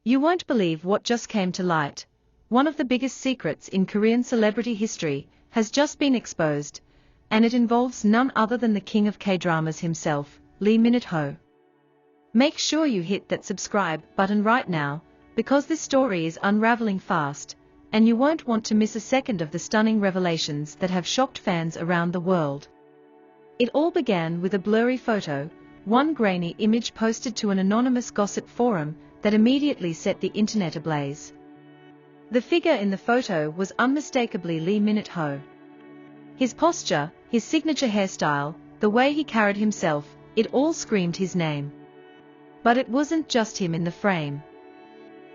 You won't believe what just came to light. One of the biggest secrets in Korean celebrity history has just been exposed, and it involves none other than the king of K-dramas himself, Lee Min-ho. Make sure you hit that subscribe button right now, because this story is unraveling fast, and you won't want to miss a second of the stunning revelations that have shocked fans around the world. It all began with a blurry photo, one grainy image posted to an anonymous gossip forum that immediately set the internet ablaze. The figure in the photo was unmistakably Lee Min-ho. His posture, his signature hairstyle, the way he carried himself, it all screamed his name. But it wasn't just him in the frame.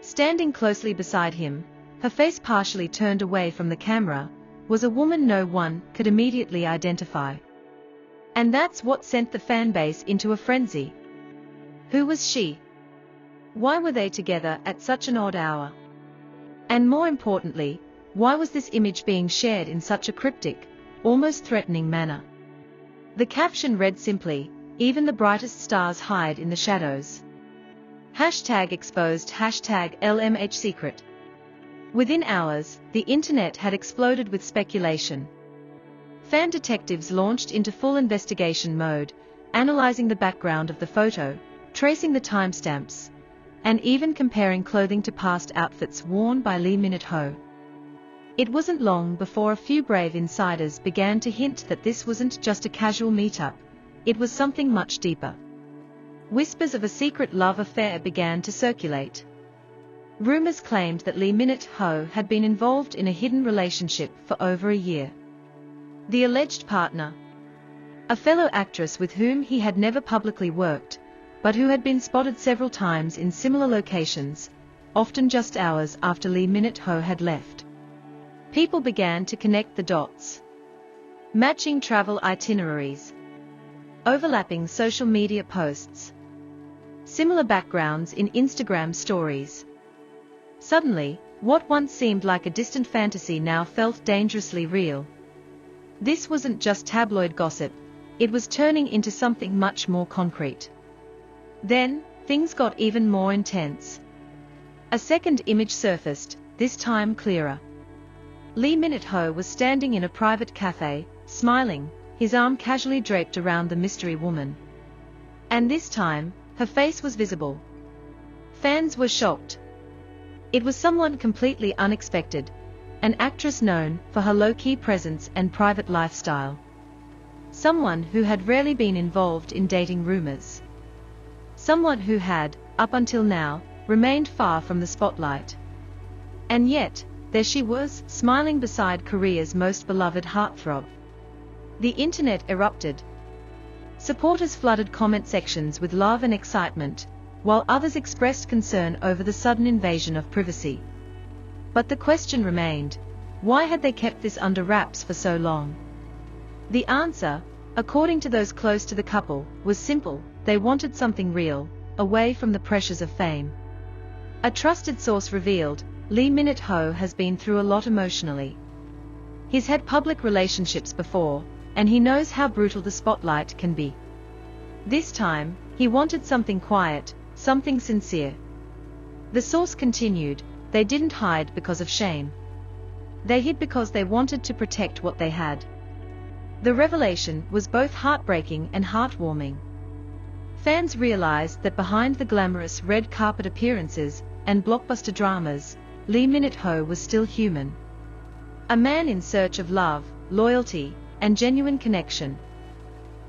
Standing closely beside him, her face partially turned away from the camera, was a woman no one could immediately identify. And that's what sent the fanbase into a frenzy. Who was she? Why were they together at such an odd hour? And more importantly, why was this image being shared in such a cryptic, almost threatening manner? The caption read simply, "Even the brightest stars hide in the shadows." #exposed #LMH secret. Within hours, the internet had exploded with speculation. Fan detectives launched into full investigation mode, analyzing the background of the photo, tracing the timestamps, and even comparing clothing to past outfits worn by Lee Min-ho. It wasn't long before a few brave insiders began to hint that this wasn't just a casual meetup, it was something much deeper. Whispers of a secret love affair began to circulate. Rumors claimed that Lee Min-ho had been involved in a hidden relationship for over a year. The alleged partner, a fellow actress with whom he had never publicly worked, but who had been spotted several times in similar locations, often just hours after Lee Min-ho had left. People began to connect the dots. Matching travel itineraries, overlapping social media posts, similar backgrounds in Instagram stories. Suddenly, what once seemed like a distant fantasy now felt dangerously real. This wasn't just tabloid gossip, it was turning into something much more concrete. Then, things got even more intense. A second image surfaced, this time clearer. Lee Min-ho was standing in a private cafe, smiling, his arm casually draped around the mystery woman. And this time, her face was visible. Fans were shocked. It was someone completely unexpected, an actress known for her low-key presence and private lifestyle. Someone who had rarely been involved in dating rumors. Someone who had, up until now, remained far from the spotlight. And yet, there she was, smiling beside Korea's most beloved heartthrob. The internet erupted. Supporters flooded comment sections with love and excitement, while others expressed concern over the sudden invasion of privacy. But the question remained, why had they kept this under wraps for so long? The answer, according to those close to the couple, was simple: they wanted something real, away from the pressures of fame. A trusted source revealed, Lee Min-ho has been through a lot emotionally. He's had public relationships before, and he knows how brutal the spotlight can be. This time, he wanted something quiet, something sincere. The source continued, they didn't hide because of shame. They hid because they wanted to protect what they had. The revelation was both heartbreaking and heartwarming. Fans realized that behind the glamorous red carpet appearances and blockbuster dramas, Lee Min-ho was still human. A man in search of love, loyalty, and genuine connection.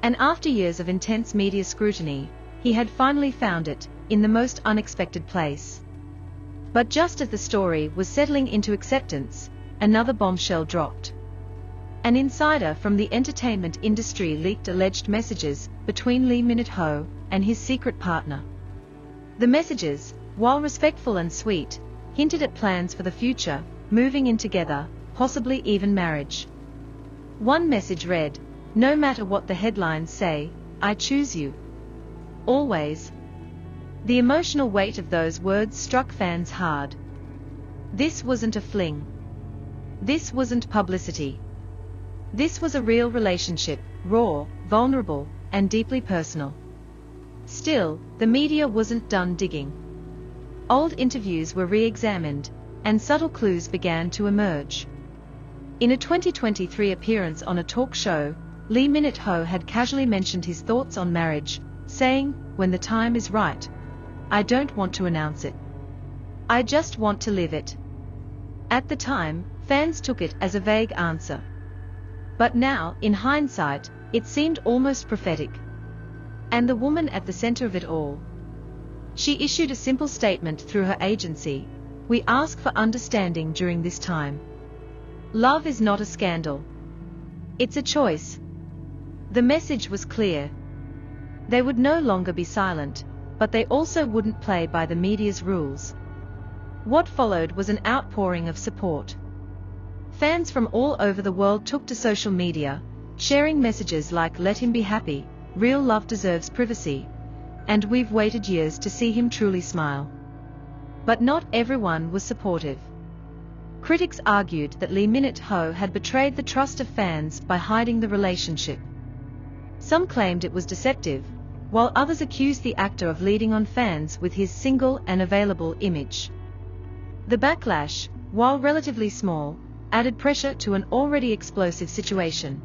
And after years of intense media scrutiny, he had finally found it, in the most unexpected place. But just as the story was settling into acceptance, another bombshell dropped. An insider from the entertainment industry leaked alleged messages between Lee Min-ho and his secret partner. The messages, while respectful and sweet, hinted at plans for the future, moving in together, possibly even marriage. One message read, "No matter what the headlines say, I choose you. Always." The emotional weight of those words struck fans hard. This wasn't a fling. This wasn't publicity. This was a real relationship, raw, vulnerable, and deeply personal. Still, the media wasn't done digging. Old interviews were re-examined, and subtle clues began to emerge. In a 2023 appearance on a talk show, Lee Min-ho had casually mentioned his thoughts on marriage, saying, "When the time is right, I don't want to announce it. I just want to live it." At the time, fans took it as a vague answer. But now, in hindsight, it seemed almost prophetic. And the woman at the center of it all. She issued a simple statement through her agency: "We ask for understanding during this time. Love is not a scandal. It's a choice." The message was clear. They would no longer be silent, but they also wouldn't play by the media's rules. What followed was an outpouring of support. Fans from all over the world took to social media, sharing messages like "Let him be happy," "Real love deserves privacy," and "We've waited years to see him truly smile." But not everyone was supportive. Critics argued that Lee Min-ho had betrayed the trust of fans by hiding the relationship. Some claimed it was deceptive, while others accused the actor of leading on fans with his single and available image. The backlash, while relatively small, added pressure to an already explosive situation.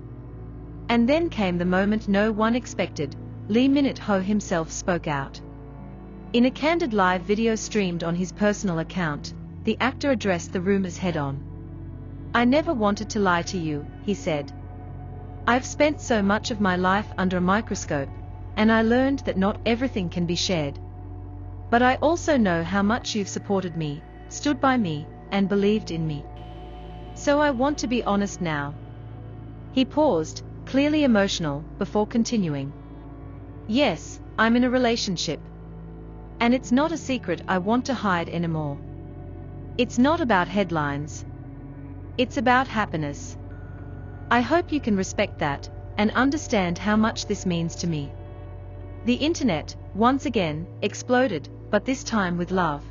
And then came the moment no one expected. Lee Min-ho himself spoke out. In a candid live video streamed on his personal account, the actor addressed the rumors head-on. "I never wanted to lie to you," he said. "I've spent so much of my life under a microscope, and I learned that not everything can be shared. But I also know how much you've supported me, stood by me, and believed in me. So I want to be honest now." He paused, clearly emotional, before continuing. "Yes, I'm in a relationship. And it's not a secret I want to hide anymore. It's not about headlines. It's about happiness. I hope you can respect that, and understand how much this means to me." The internet, once again, exploded, but this time with love.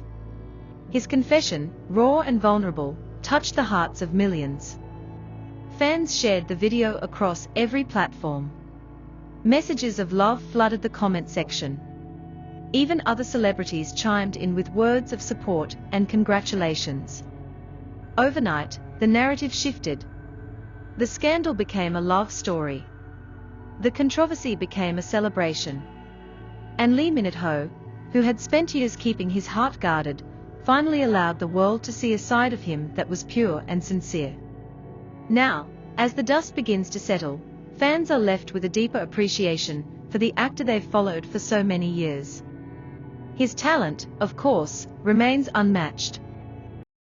His confession, raw and vulnerable, touched the hearts of millions. Fans shared the video across every platform. Messages of love flooded the comment section. Even other celebrities chimed in with words of support and congratulations. Overnight, the narrative shifted. The scandal became a love story. The controversy became a celebration. And Lee Min-ho, who had spent years keeping his heart guarded, finally allowed the world to see a side of him that was pure and sincere. Now, as the dust begins to settle, fans are left with a deeper appreciation for the actor they've followed for so many years. His talent, of course, remains unmatched.